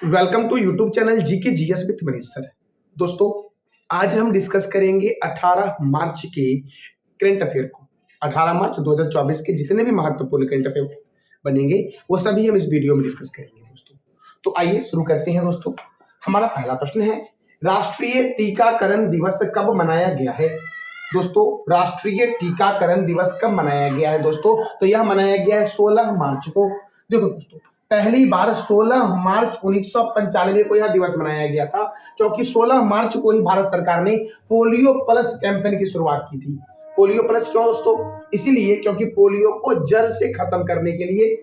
Welcome to YouTube channel GK GS with Manish sir. दोस्तों, आज हम डिस्कस करेंगे 18 मार्च के करंट अफेयर को। 18 मार्च 2024 के जितने भी महत्वपूर्ण करंट अफेयर बनेंगे वो सभी हम इस वीडियो में डिस्कस करेंगे दोस्तों। तो आइए शुरू करते हैं दोस्तों। हमारा पहला प्रश्न है, राष्ट्रीय टीकाकरण दिवस कब मनाया गया है? दोस्तों, राष्ट्रीय टीकाकरण दिवस कब मनाया गया है दोस्तों? तो यह मनाया गया है 16 मार्च को। देखो दोस्तों, पहली बार 16 मार्च 1995 को यह दिवस मनाया गया था, क्योंकि 16 मार्च को ही भारत सरकार ने पोलियो प्लस कैंपेन की शुरुआत की थी। पोलियो प्लस क्यों दोस्तों? इसीलिए क्योंकि पोलियो को जड़ से खत्म करने के लिए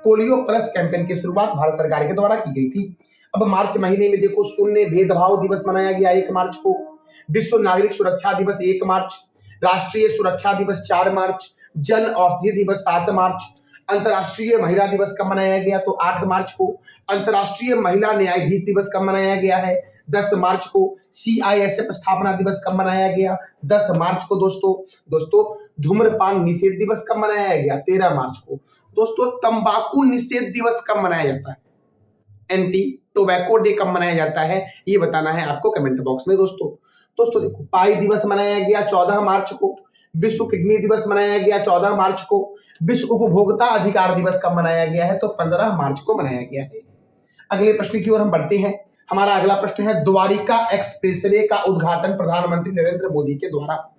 पोलियो प्लस कैंपेन की शुरुआत भारत सरकार के द्वारा की गई थी। अब मार्च महीने में देखो, शून्य भेदभाव दिवस मनाया गया 1 मार्च को, विश्व नागरिक सुरक्षा दिवस 1 मार्च, राष्ट्रीय सुरक्षा दिवस 4 मार्च, जन औषधि दिवस 7 मार्च, अंतर्राष्ट्रीय महिला दिवस कब मनाया गया? तो 8 मार्च को। अंतर्राष्ट्रीय महिला न्यायाधीश दिवस कब मनाया गया है? 10 मार्च को। CISF स्थापना दिवस कब मनाया गया? 10 मार्च को दोस्तों धूम्रपान निषेध दिवस कब मनाया गया? 13 मार्च को। दोस्तों, तंबाकू निषेध दिवस कब मनाया जाता है? एंटी टोबैको डे कब मनाया जाता है? ये बताना है आपको कमेंट बॉक्स में दोस्तों देखो, पाई दिवस मनाया गया 14 मार्च को, विश्व किडनी दिवस मनाया गया 14 मार्च को, विश्व उपभोक्ता अधिकार दिवस कब मनाया गया है? तो 15 मार्च को मनाया गया है। अगले प्रश्न की ओर हम बढ़ते हैं। हमारा अगला प्रश्न है, द्वारिका एक्सप्रेसवे का उद्घाटन प्रधानमंत्री नरेंद्र मोदी के द्वारा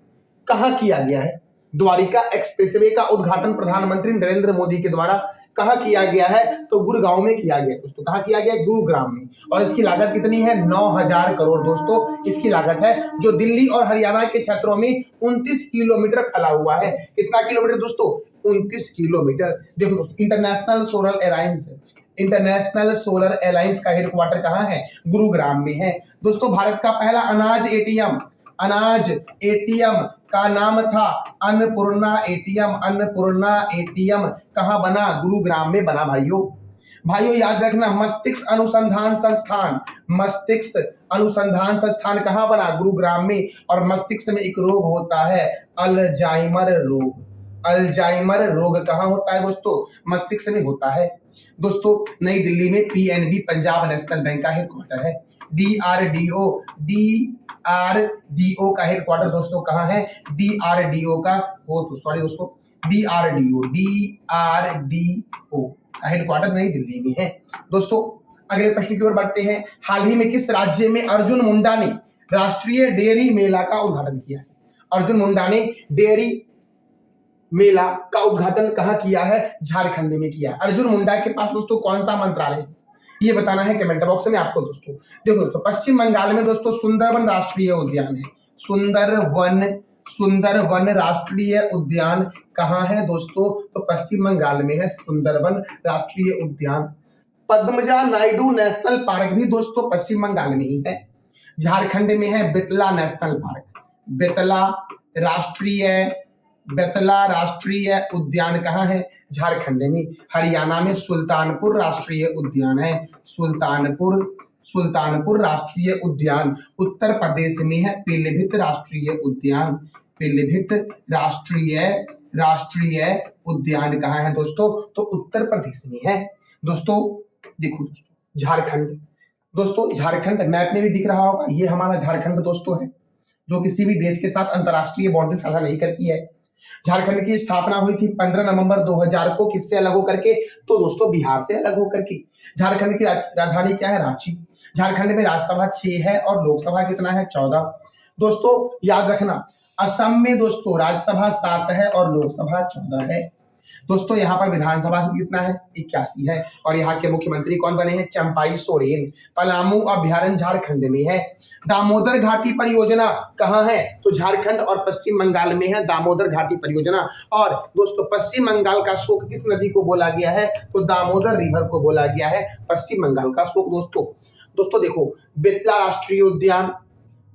कहाँ किया गया है? द्वारिका एक्सप्रेसवे का उद्घाटन प्रधानमंत्री नरेंद्र मोदी के द्वारा कहाँ किया गया है? तो गुड़गांव में किया गया दोस्तों। कहाँ किया गया? गुरुग्राम में। और इसकी लागत कितनी है? 9000 करोड़ दोस्तों इसकी लागत है, जो दिल्ली और हरियाणा के क्षेत्रों में 29 किलोमीटर फैला हुआ है। कितना किलोमीटर दोस्तों? 29 किलोमीटर। देखो दोस्तों, इंटरनेशनल सोलर अलायंस का हेडक्वार्टर कहाँ है? गुरुग्राम में है। दोस्तों, भारत का पहला अनाज एटीएम का नाम था अन्नपूर्णा एटीएम कहाँ बना? गुरुग्राम में बना भाइयों याद रखना, मस्तिष्क अनुसंधान संस्थान कहाँ बना? गुरुग्राम में। और मस्तिष्क में एक रोग होता है, अल्जाइमर रोग कहाँ होता है दोस्तों? मस्तिष्क में होता है। दोस्तों, नई दिल्ली में PNB पंजाब नेशनल बैंक का हेडक्वार्टर है। DRDO का हेडक्वार्टर दोस्तों कहाँ है? DRDO का हेडक्वार्टर नई दिल्ली में है। दोस्तों, अगले प्रश्न की ओर बढ़ते हैं। हाल ही में किस राज्य में अर्जुन मुंडा ने राष्ट्रीय डेयरी मेला का उद्घाटन किया है? अर्जुन मुंडा ने डेयरी मेला का उद्घाटन कहाँ किया है? झारखंड में किया। अर्जुन मुंडा के पास दोस्तों कौन सा मंत्रालय है? ये बताना है कमेंट बॉक्स में आपको दोस्तों। देखो दोस्तों, पश्चिम बंगाल में दोस्तों सुंदरवन राष्ट्रीय उद्यान है। सुंदरवन राष्ट्रीय उद्यान कहाँ है दोस्तों? तो पश्चिम बंगाल में है सुंदरवन राष्ट्रीय उद्यान। पद्मजा नायडू नेशनल पार्क भी दोस्तों पश्चिम बंगाल में ही है। झारखंड में है बेतला नेशनल पार्क। बेतला राष्ट्रीय उद्यान कहाँ है? झारखंड में। हरियाणा में सुल्तानपुर राष्ट्रीय उद्यान है। सुल्तानपुर राष्ट्रीय उद्यान। उत्तर प्रदेश में है पीलीभीत राष्ट्रीय उद्यान कहाँ है दोस्तों? तो उत्तर प्रदेश में है। दोस्तों देखो झारखंड मैप में भी दिख रहा होगा, ये हमारा झारखंड दोस्तों है, जो किसी भी देश के साथ अंतरराष्ट्रीय बाउंड्री साझा नहीं करती है। झारखंड की स्थापना हुई थी 15 नवंबर 2000 को। किससे अलग होकर के? तो दोस्तों बिहार से अलग होकर के। झारखंड की राजधानी क्या है? रांची। झारखंड में राज्यसभा 6 है और लोकसभा कितना है? 14। दोस्तों याद रखना, असम में दोस्तों राज्यसभा 7 है और लोकसभा 14 है। दोस्तों यहाँ पर विधानसभा से कितना है? 81 है। और यहाँ के मुख्यमंत्री कौन बने हैं? चंपाई सोरेन। पलामू अभ्यारण्य झारखंड में है। दामोदर घाटी परियोजना कहाँ है? तो झारखंड और पश्चिम बंगाल में है दामोदर घाटी परियोजना। और दोस्तों पश्चिम बंगाल का शोक किस नदी को बोला गया है? तो दामोदर रिवर को बोला गया है पश्चिम बंगाल का शोक दोस्तों देखो, बेतला राष्ट्रीय उद्यान,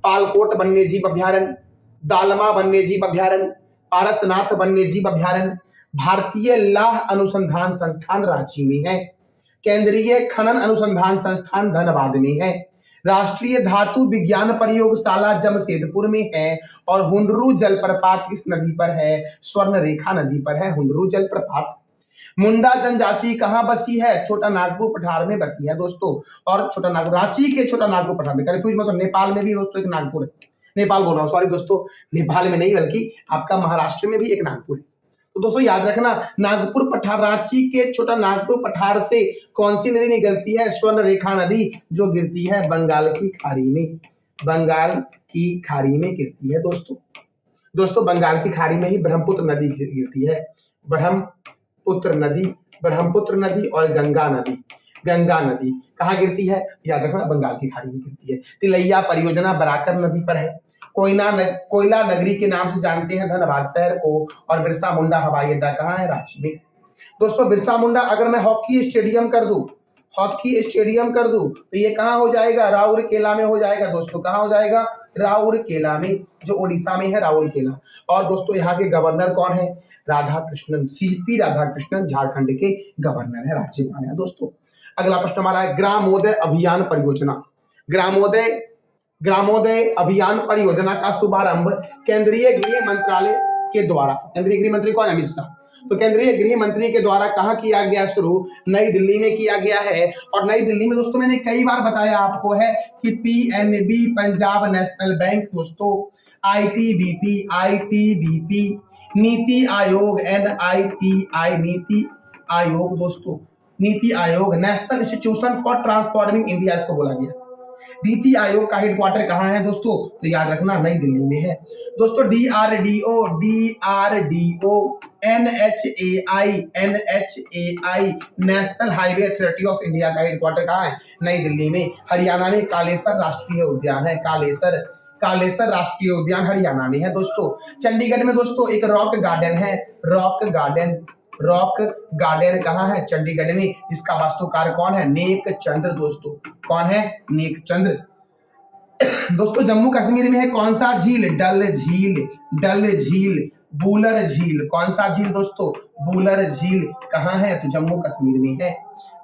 पालकोट वन्यजीव अभ्यारण्य, दालमा वन्यजीव अभ्यारण्य, पारसनाथ वन्यजीव अभ्यारण्य, भारतीय लाह अनुसंधान संस्थान रांची में है, केंद्रीय खनन अनुसंधान संस्थान धनबाद में है, राष्ट्रीय धातु विज्ञान प्रयोगशाला जमशेदपुर में है, और हुंडरू जलप्रपात किस नदी पर है? स्वर्ण रेखा नदी पर है हुंडरू जलप्रपात। मुंडा जनजाति कहाँ बसी है? छोटा नागपुर पठार में बसी है दोस्तों। और छोटा नागपुर, रांची के छोटा नागपुर पठार में, कंफ्यूज मत हो, नेपाल में भी दोस्तों एक नागपुर है, नेपाल बोल रहा हूँ, सॉरी दोस्तों, नेपाल में नहीं बल्कि आपका महाराष्ट्र में भी एक नागपुर है। तो दोस्तों याद रखना, नागपुर पठार, रांची के छोटा नागपुर पठार से कौन सी नदी निकलती है? स्वर्ण रेखा नदी, जो गिरती है बंगाल की खाड़ी में, बंगाल की खाड़ी में गिरती है दोस्तों। दोस्तों बंगाल की खाड़ी में ही ब्रह्मपुत्र नदी गिरती है, ब्रह्मपुत्र नदी, ब्रह्मपुत्र नदी और गंगा नदी, गंगा नदी कहाँ गिरती है? याद रखना, बंगाल की खाड़ी में गिरती है। तिलैया परियोजना बराकर नदी पर है। कोयला नगरी के नाम से जानते हैं धनबाद शहर को। और बिरसा मुंडा हवाई अड्डा कहाँ है? रांची में। दोस्तों बिरसा मुंडा अगर मैं हॉकी स्टेडियम कर दूं, हॉकी स्टेडियम कर दूं, तो ये कहाँ हो जाएगा? राउरकेला में हो जाएगा दोस्तों। कहाँ हो जाएगा? राउरकेला में, जो ओडिशा में है, राउरकेला। और दोस्तों यहाँ के गवर्नर कौन है? राधा कृष्णन, सीपी राधा कृष्णन झारखंड के गवर्नर है, राज्यपाल है दोस्तों। अगला प्रश्न हमारा है ग्रामोदय अभियान परियोजना। ग्रामोदय अभियान परियोजना का शुभारंभ केंद्रीय गृह मंत्रालय के द्वारा, केंद्रीय गृह मंत्री कौन है? अमित शाह। तो केंद्रीय गृह मंत्री के द्वारा कहाँ किया गया शुरू? नई दिल्ली में किया गया है। और नई दिल्ली में दोस्तों मैंने कई बार बताया आपको है कि पीएनबी, पंजाब नेशनल बैंक दोस्तों, आईटीबीपी, नीति आयोग, एनआईटीआई, नीति आयोग दोस्तों, NITI Aayog, national institution for transforming India इसको बोला गया। नीति आयोग का हेडक्वार्टर कहाँ है दोस्तों? तो याद रखना नई दिल्ली में है दोस्तों। DRDO, NHAI, national highway authority of India का हेडक्वार्टर कहाँ है? नई दिल्ली में। हरियाणा में कालेसर राष्ट्रीय उद्यान है, कालेसर राष्ट्रीय उद्यान हरियाणा में है दोस्तों। चंडीगढ़ में दोस्तों एक रॉक गार्डन है, रॉक गार्डन कहाँ है? चंडीगढ़ में, जिसका वास्तुकार कौन है? नेक चंद्र दोस्तों। कौन है? नेक चंद्र। दोस्तों जम्मू कश्मीर में है कौन सा झील? डल झील, बूलर झील। कौन सा झील दोस्तों? बूलर झील कहाँ है? तो जम्मू कश्मीर में है।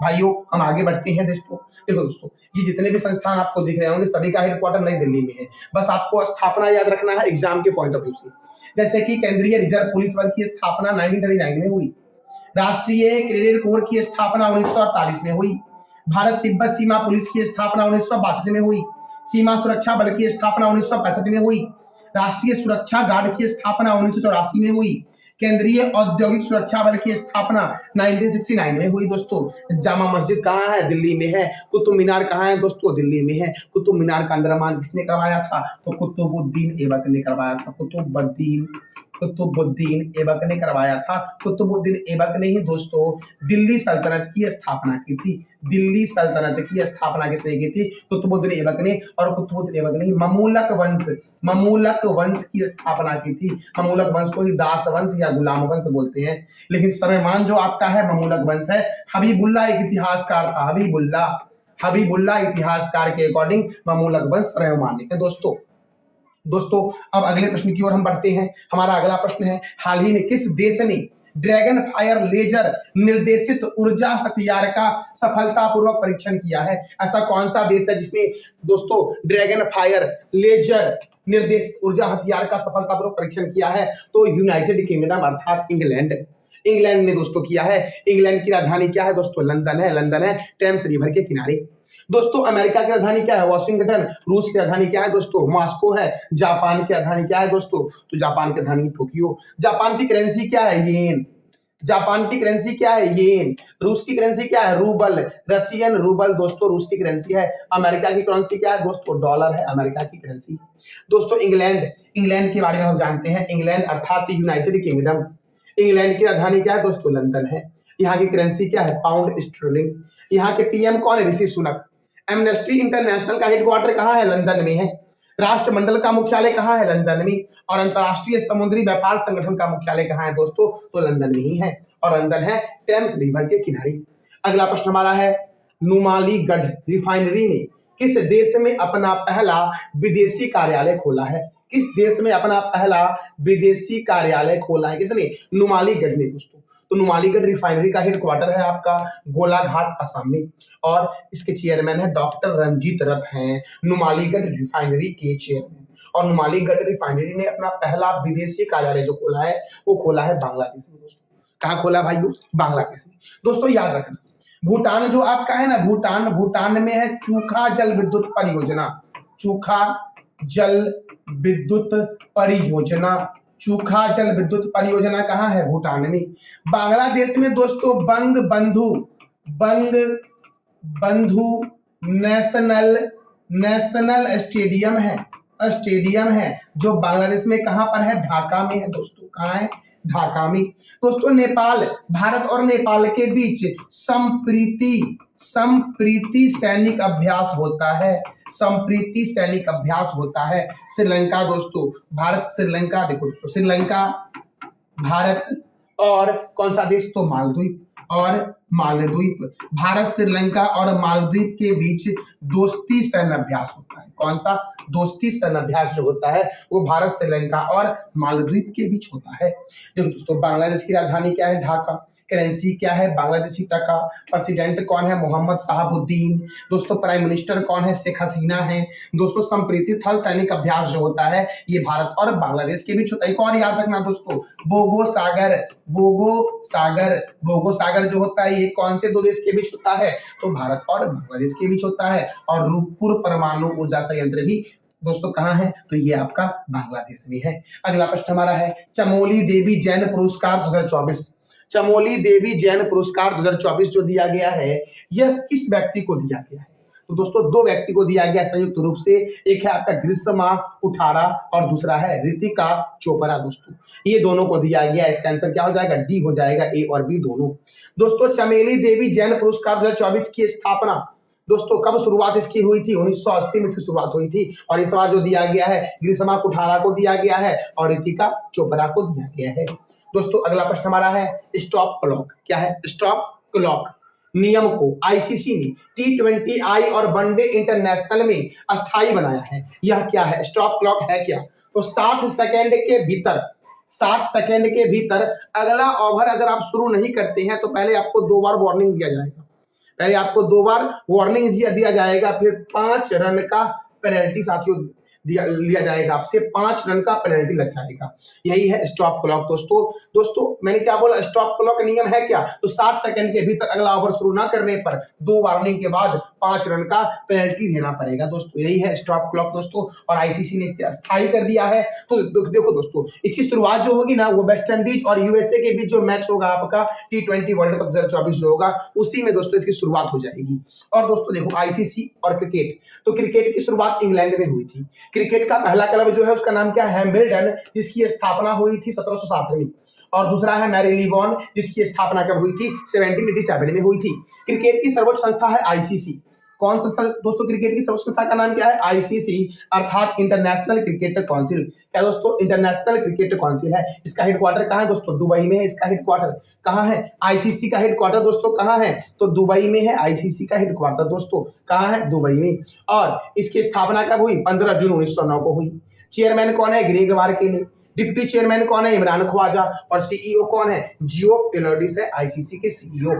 भाइयों हम आगे बढ़ते हैं दोस्तों। देखो दोस्तों ये जितने भी संस्थान आपको दिख रहे होंगे सभी का हेडक्वार्टर नई दिल्ली में है। बस आपको स्थापना याद रखना है एग्जाम के पॉइंट ऑफ व्यू से। जैसे कि केंद्रीय रिजर्व पुलिस बल की स्थापना 1939 में हुई। राष्ट्रीय क्रेडिट कोर की स्थापना 1948 में हुई। भारत तिब्बत सीमा पुलिस की स्थापना 1962 में हुई। सीमा सुरक्षा बल की स्थापना 1965 में हुई। राष्ट्रीय सुरक्षा गार्ड की स्थापना 1984 में हुई। केंद्रीय औद्योगिक सुरक्षा बल की स्थापना 1969 में हुई दोस्तों। जामा मस्जिद कहाँ है? दिल्ली में है। कुतुब मीनार कहाँ है दोस्तों? दिल्ली में है। कुतुब मीनार का निर्माण किसने करवाया था? तो कुतुबुद्दीन ऐबक ने करवाया था। कुतुबुद्दीन ऐबक ने करवाया था। कुतुबुद्दीन ऐबक ने ही दोस्तों दिल्ली सल्तनत की स्थापना की थी। दिल्ली सल्तनत की स्थापना किसने की थी? कुतुबुद्दीन ऐबक ने। और कुतुबुद्दीन ऐबक ने ममूलक वंश की स्थापना की थी। ममूलक वंश को ही दास वंश या गुलाम वंश बोलते हैं, लेकिन सर्वमान जो आपका है ममूलक वंश है। हबीबुल्लाह एक इतिहासकार था, हबीबुल्लाह इतिहासकार के अकॉर्डिंग ममूलक वंश सर्वमान्य है दोस्तों अब अगले प्रश्न की ओर हम बढ़ते हैं। हमारा अगला प्रश्न है हाल ही में किस देश ने ड्रैगन फायर लेजर निर्देशित ऊर्जा हथियार का सफलतापूर्वक परीक्षण किया है? ऐसा कौन सा देश है जिसने दोस्तों ड्रैगन फायर लेजर निर्देशित ऊर्जा हथियार का सफलतापूर्वक परीक्षण किया है? तो यूनाइटेड किंगडम अर्थात इंग्लैंड ने दोस्तों किया है। इंग्लैंड की राजधानी क्या है दोस्तों? लंदन है टेम्स रिवर के किनारे। दोस्तों अमेरिका की राजधानी क्या है? वॉशिंगटन। रूस की राजधानी क्या है दोस्तों? मॉस्को है। जापान की राजधानी क्या है दोस्तों? तो जापान की राजधानी टोक्यो। जापान की करेंसी क्या है? येन। रूस की करेंसी क्या है? रूबल, रशियन रूबल दोस्तों रूस की करेंसी है। अमेरिका की करेंसी क्या है दोस्तों? डॉलर है अमेरिका की करेंसी। दोस्तों इंग्लैंड के बारे में हम जानते हैं। इंग्लैंड अर्थात यूनाइटेड किंगडम। इंग्लैंड की राजधानी क्या है दोस्तों? लंदन है। यहाँ की करेंसी क्या है? Pound sterling. यहाँ के पीएम कौन है? ऋषि सुनक। एमनेस्टी इंटरनेशनल का हेडक्वार्टर कहाँ है? लंदन में है। राष्ट्रमंडल का मुख्यालय कहाँ है? लंदन में। और अंतरराष्ट्रीय समुद्री व्यापार संगठन का मुख्यालय कहाँ है दोस्तों? तो लंदन में ही है। और लंदन है टेम्स रिवर के किनारे। अगला प्रश्न हमारा है नुमालीगढ़ रिफाइनरी ने किस देश में अपना पहला विदेशी कार्यालय खोला है? किस देश में अपना पहला विदेशी कार्यालय खोला है? किसने? नुमालीगढ़ ने दोस्तों। तो नुमालीगढ़ रिफाइनरी का हेडक्वार्टर है आपका गोलाघाट असम में। और इसके चेयरमैन है डॉक्टर रंजीत रथ हैं, नुमालीगढ़ रिफाइनरी के चेयरमैन। और नुमालीगढ़ रिफाइनरी ने अपना पहला विदेशी कार्यालय जो खोला है वो खोला है बांग्लादेश में दोस्तों। कहाँ खोला भाइयों? बांग्लादेश में। दोस्तों याद रखना, भूटान जो आपका है ना, भूटान में है चूखा जल विद्युत परियोजना, चूखा जल विद्युत परियोजना, चूखा जल विद्युत परियोजना कहाँ है? भूटान में। बांग्लादेश में दोस्तों बंधु नेशनल स्टेडियम है जो बांग्लादेश में कहां पर है? ढाका में है दोस्तों। कहां है? ढाका में। दोस्तों नेपाल, भारत और नेपाल के बीच संप्रीति सैनिक अभ्यास होता है, संप्रीति सैनिक अभ्यास होता है। श्रीलंका दोस्तों, भारत श्रीलंका, देखो दोस्तों श्रीलंका, भारत और कौन सा देश? तो मालदीव। भारत श्रीलंका और मालदीव के बीच दोस्ती सैन्य अभ्यास होता है। कौन सा? दोस्ती सैन्य अभ्यास जो होता है वो भारत श्रीलंका और मालदीव के बीच होता है। देखो दोस्तों, बांग्लादेश की राजधानी क्या है? ढाका। करेंसी क्या है? बांग्लादेशी टका। प्रेसिडेंट कौन है? मोहम्मद शहाबुद्दीन। दोस्तों प्राइम मिनिस्टर कौन है? शेख हसीना है। दोस्तों संप्रीति थल सैनिक अभ्यास जो होता है ये भारत और बांग्लादेश के बीच होता है। एक और याद रखना दोस्तों, बोगो सागर जो होता है ये कौन से दो देश के बीच होता है? तो भारत और बांग्लादेश के बीच होता है। और रूपपुर परमाणु ऊर्जा संयंत्र भी दोस्तों कहाँ है? तो ये आपका बांग्लादेश में है। अगला प्रश्न हमारा है चमोली देवी जैन पुरस्कार 2024। चमोली देवी जैन पुरस्कार 2024 जो दिया गया है यह किस व्यक्ति को दिया गया है? तो दोस्तों दो व्यक्ति को दिया गया संयुक्त रूप से, एक है आपका ग्रीष्मा कुठारा और दूसरा है रितिका चोपड़ा। दोस्तों ये दोनों को दिया गया। इसका आंसर क्या हो जाएगा? डी हो जाएगा, ए और बी दोनों। दोस्तों चमेली देवी जैन पुरस्कार 2024 की स्थापना दोस्तों कब शुरुआत इसकी हुई थी? 1980 में इसकी शुरुआत हुई थी। और इस बार जो दिया गया है ग्रीष्मा कुठारा को दिया गया है और रितिका चोपड़ा को दिया गया है। दोस्तों अगला प्रश्न हमारा है स्टॉप क्लॉक। क्या है? स्टॉप क्लॉक नियम को आईसीसी ने T20I और वनडे इंटरनेशनल में अस्थायी बनाया है। यह क्या है? स्टॉप क्लॉक है क्या? तो 60 सेकंड के भीतर अगला ओवर अगर आप शुरू नहीं करते हैं तो पहले आपको 2 बार वार्निंग दिया जाएगा, फिर 5 रन का पेनल्टी साथियों लिया जाएगा आपसे, 5 रन का पेनल्टी लग जाएगा। यही है स्टॉप क्लॉक दोस्तों मैंने क्या बोला? स्टॉप क्लॉक नियम है क्या? तो 60 सेकंड के भीतर अगला ओवर शुरू ना करने पर 2 वार्निंग के बाद 5 रन का पेनल्टी देना पड़ेगा। दोस्तों यही है स्टॉप क्लॉक दोस्तों, और आईसीसी ने इसे अस्थायी कर दिया है। तो देखो दोस्तों, इसकी शुरुआत जो होगी ना वो वेस्ट इंडीज और यूएसए के बीच जो मैच होगा आपका T20 वर्ल्ड कप 2024 जो होगा उसी में दोस्तों इसकी शुरुआत हो जाएगी। और दोस्तों देखो आईसीसी और क्रिकेट, तो क्रिकेट की शुरुआत इंग्लैंड में हुई थी। क्रिकेट का पहला क्लब जो है उसका नाम क्या है? हैम्बल्डन, जिसकी स्थापना हुई थी 1707 में। और दूसरा है मैरीलीबॉन, जिसकी स्थापना कब हुई थी? 1787 में हुई थी। क्रिकेट की सर्वोच्च संस्था है आईसीसी। कौन संस्था दोस्तों? क्रिकेट की सर्वोच्च संस्था का नाम क्या है? आईसीसी अर्थात इंटरनेशनल क्रिकेट काउंसिल। क्या दोस्तों? इंटरनेशनल क्रिकेट काउंसिल है। इसका हेडक्वार्टर कहाँ है दोस्तों? दुबई में है। इसका हेडक्वार्टर कहाँ है? आईसीसी का हेडक्वार्टर दोस्तों कहाँ है? तो दुबई में है। आईसीसी का हेडक्वार्टर दोस्तों कहाँ है? दुबई में। और इसकी स्थापना कब हुई? 15 जून 1909 को हुई। चेयरमैन कौन है? ग्रेग वार्केले। डिप्टी चेयरमैन कौन है? इमरान ख्वाजा। और सीईओ कौन है? जियोफ एलोडिस है आईसीसी के सीईओ।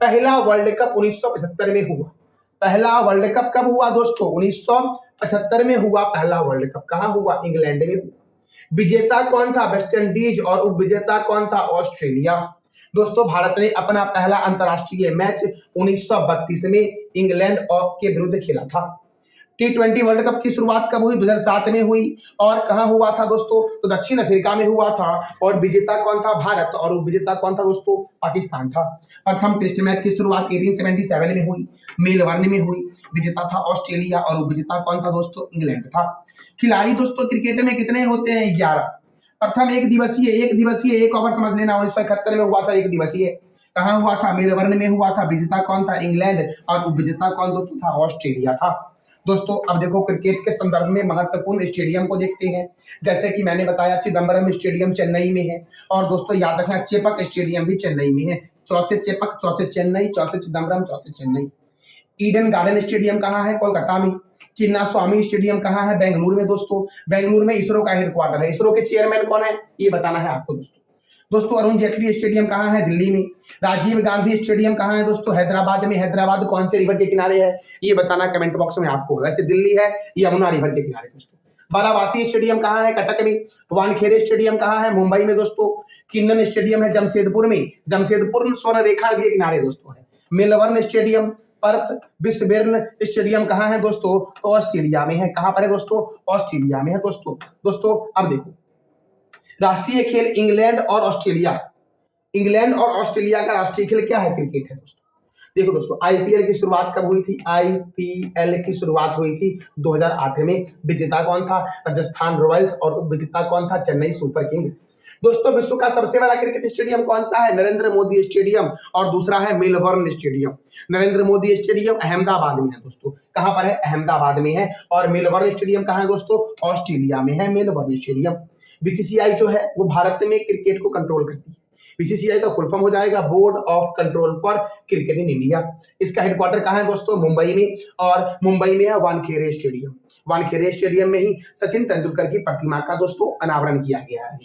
पहला वर्ल्ड कप 1975 में हुआ। पहला वर्ल्ड कप कब हुआ दोस्तों? 1975 में हुआ पहला वर्ल्ड कप। कहां हुआ? इंग्लैंड में हुआ। विजेता कौन था? West Indies. और उपविजेता कौन था? ऑस्ट्रेलिया। दोस्तों भारत ने अपना पहला अंतरराष्ट्रीय मैच 1932 में इंग्लैंड के विरुद्ध खेला था। T20 वर्ल्ड कप की शुरुआत कब हुई? 2007 में हुई। और कहां हुआ था दोस्तों? तो दक्षिण अफ्रीका में हुआ था। और विजेता कौन था? भारत। और उपविजेता कौन था दोस्तों? पाकिस्तान था। प्रथम टेस्ट मैच की शुरुआत 1877 में हुई, मेलबर्न में हुई। विजेता था ऑस्ट्रेलिया और उपविजेता कौन था दोस्तों? इंग्लैंड था। खिलाड़ी दोस्तों क्रिकेट में कितने होते हैं? 11। प्रथम एक दिवसीय एक ओवर समझ लेना 1971 में हुआ था एक दिवसीय। कहां हुआ था? मेलबर्न में हुआ था। विजेता कौन था? इंग्लैंड। और उपविजेता कौन दोस्तों था? ऑस्ट्रेलिया था। दोस्तों अब देखो क्रिकेट के संदर्भ में महत्वपूर्ण स्टेडियम को देखते हैं। जैसे कि मैंने बताया चिदम्बरम स्टेडियम चेन्नई में है। और दोस्तों याद रखना चेपक स्टेडियम भी चेन्नई में है। चौसे चेपक, चौसे चेन्नई, चौसे चिदम्बरम, चौसे चेन्नई। ईडन गार्डन स्टेडियम कहाँ है? कोलकाता में। चिन्ना स्वामी स्टेडियम कहाँ है? बेंगलुरु में। दोस्तों बेंगलुरु में इसरो का हेडक्वार्टर है। इसरो के चेयरमैन कौन है ये बताना है आपको दोस्तों अरुण जेटली स्टेडियम कहाँ है? दिल्ली में। राजीव गांधी स्टेडियम कहाँ है दोस्तों? हैदराबाद में। हैदराबाद कौन से रिवर के किनारे है ये बताना कमेंट बॉक्स में आपको। वैसे दिल्ली है, यमुना रिवर के किनारे दोस्तों। बाराबाती स्टेडियम कहाँ है? कटक में। वानखेड़े स्टेडियम कहाँ है? मुंबई में दोस्तों। किन्नन स्टेडियम है जमशेदपुर में, जमशेदपुर स्वर्ण रेखा नदी के किनारे दोस्तों है। मेलबर्न स्टेडियम, पर्थ बिस्बेर्न स्टेडियम कहाँ है दोस्तों? तो ऑस्ट्रेलिया में है। कहाँ पर है दोस्तों? ऑस्ट्रेलिया में है दोस्तों। दोस्तों अब देखो, राष्ट्रीय खेल इंग्लैंड और ऑस्ट्रेलिया, इंग्लैंड और ऑस्ट्रेलिया का राष्ट्रीय खेल क्या है? क्रिकेट है दोस्तों। देखो दोस्तों, आईपीएल की शुरुआत कब हुई थी? आईपीएल की शुरुआत हुई थी 2008 में। विजेता कौन था? राजस्थान रॉयल्स। और विजेता कौन था? Chennai super king. दोस्तों विश्व का सबसे बड़ा क्रिकेट स्टेडियम कौन सा है? नरेंद्र मोदी स्टेडियम। और दूसरा है Melbourne stadium. Narendra Modi stadium Ahmedabad में है दोस्तों। कहां पर है? अहमदाबाद में है। और मेलबर्न स्टेडियम कहां है दोस्तों? ऑस्ट्रेलिया में है मेलबर्न स्टेडियम। बीसीसीआई जो है वो भारत में क्रिकेट को कंट्रोल करती है। बीसीसीआई का फुल फॉर्म हो जाएगा board of control for cricket in India. इसका हेडक्वार्टर कहाँ है दोस्तों? मुंबई में। और मुंबई में है वानखेड़े स्टेडियम। वानखेड़े स्टेडियम में ही सचिन तेंदुलकर की प्रतिमा का दोस्तों अनावरण किया गया है।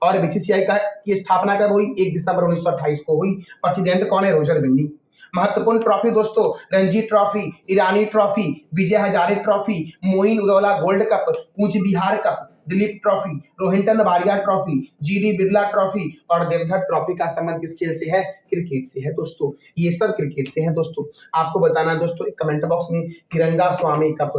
और बीसीसीआई का की स्थापना कब हुई? 1 दिसंबर 1928 को हुई। प्रेसिडेंट कौन है? रोजर बिन्नी। महत्वपूर्ण ट्रॉफी दोस्तों, Ranji trophy, Irani trophy, Vijay Hazare trophy, Moin Uddaula gold cup, Cooch Behar cup, Duleep trophy, Rohinton Baria trophy, G D Birla trophy और देवधर ट्रॉफी का संबंध किस खेल से है? क्रिकेट से है दोस्तों। ये सब क्रिकेट से है दोस्तों। आपको बताना है दोस्तों कमेंट बॉक्स में कि रंगा स्वामी कप,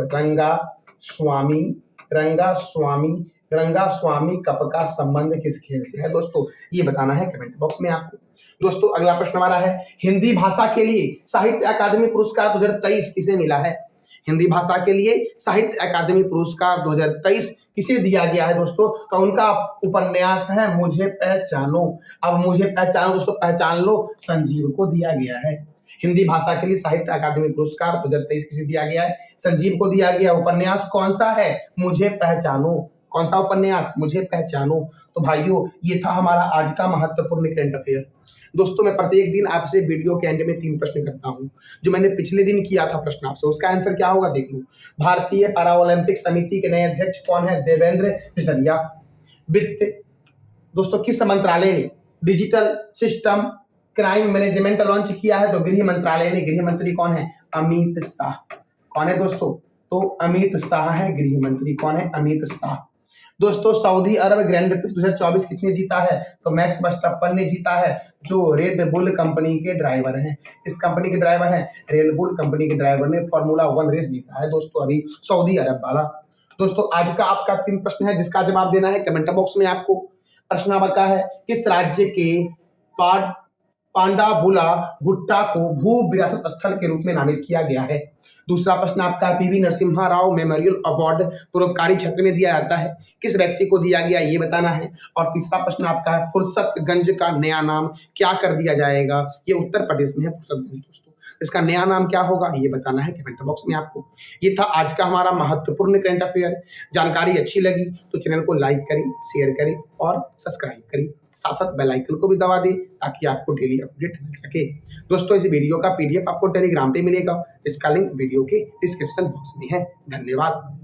रंगा स्वामी कप का संबंध किस खेल से है दोस्तों? ये बताना है कमेंट बॉक्स में आपको। दोस्तों अगला प्रश्न हमारा है, हिंदी भाषा के लिए साहित्य अकादमी पुरस्कार 2023 किसे मिला है? हिंदी भाषा के लिए साहित्य अकादमी पुरस्कार 2023 किसे दिया गया है दोस्तों? तो उनका उपन्यास है मुझे पहचानो। अब मुझे पहचानो दोस्तों, पहचान लो, संजीव को दिया गया है। हिंदी भाषा के लिए साहित्य अकादमी पुरस्कार 2023 किसे दिया गया है? संजीव को दिया गया। उपन्यास कौन सा है? मुझे पहचानो। कौन सा उपन्यास? मुझे पहचानो। तो भाइयों ये था हमारा आज का महत्वपूर्ण करंट अफेयर। दोस्तों मैं प्रत्येक दिन आपसे वीडियो के एंड में 3 प्रश्न करता हूं। जो मैंने पिछले दिन किया था प्रश्न आपसे, उसका आंसर क्या होगा देख लो। भारतीय पैरालंपिक समिति के नए अध्यक्ष कौन है? देवेंद्र झझरिया। वित्त दोस्तों किस मंत्रालय ने digital system crime management launch किया है? तो गृह मंत्रालय ने। गृह मंत्री कौन है? अमित शाह। कौन है दोस्तों? तो अमित शाह है गृह मंत्री। कौन है? अमित शाह। दोस्तों सऊदी अरब ग्रैंड प्रिक्स 2024 किसने जीता है? तो मैक्स वर्स्टैपेन ने जीता है, जो रेड बुल कंपनी के ड्राइवर हैं। इस कंपनी के ड्राइवर हैं रेड बुल कंपनी के ड्राइवर ने फॉर्मूला 1 रेस जीता है दोस्तों अभी सऊदी अरब वाला। दोस्तों आज का आपका 3 प्रश्न है जिसका जवाब देना है कमेंट बॉक्स में आपको। प्रश्न आपका है, किस राज्य के पांडाबुला गुट्टा को भू विरासत स्थल के रूप में नामित किया गया है? दूसरा प्रश्न आपका PV Narasimha Rao memorial award परोपकारी क्षेत्र में दिया जाता है, किस व्यक्ति को दिया गया ये बताना है। और तीसरा प्रश्न आपका है फुर्सतगंज का नया नाम क्या कर दिया जाएगा? ये उत्तर प्रदेश में है फुर्सतगंज दोस्तों, इसका नया नाम क्या होगा ये बताना है कमेंट बॉक्स में आपको। ये था आज का हमारा महत्वपूर्ण करंट अफेयर। जानकारी अच्छी लगी तो चैनल को लाइक करें, शेयर करें और सब्सक्राइब करें। साथ साथ बेल आइकन को भी दबा दें ताकि आपको डेली अपडेट मिल सके। दोस्तों इस वीडियो का पीडीएफ आपको टेलीग्राम पे मिलेगा, इसका लिंक वीडियो के डिस्क्रिप्शन बॉक्स में है। धन्यवाद।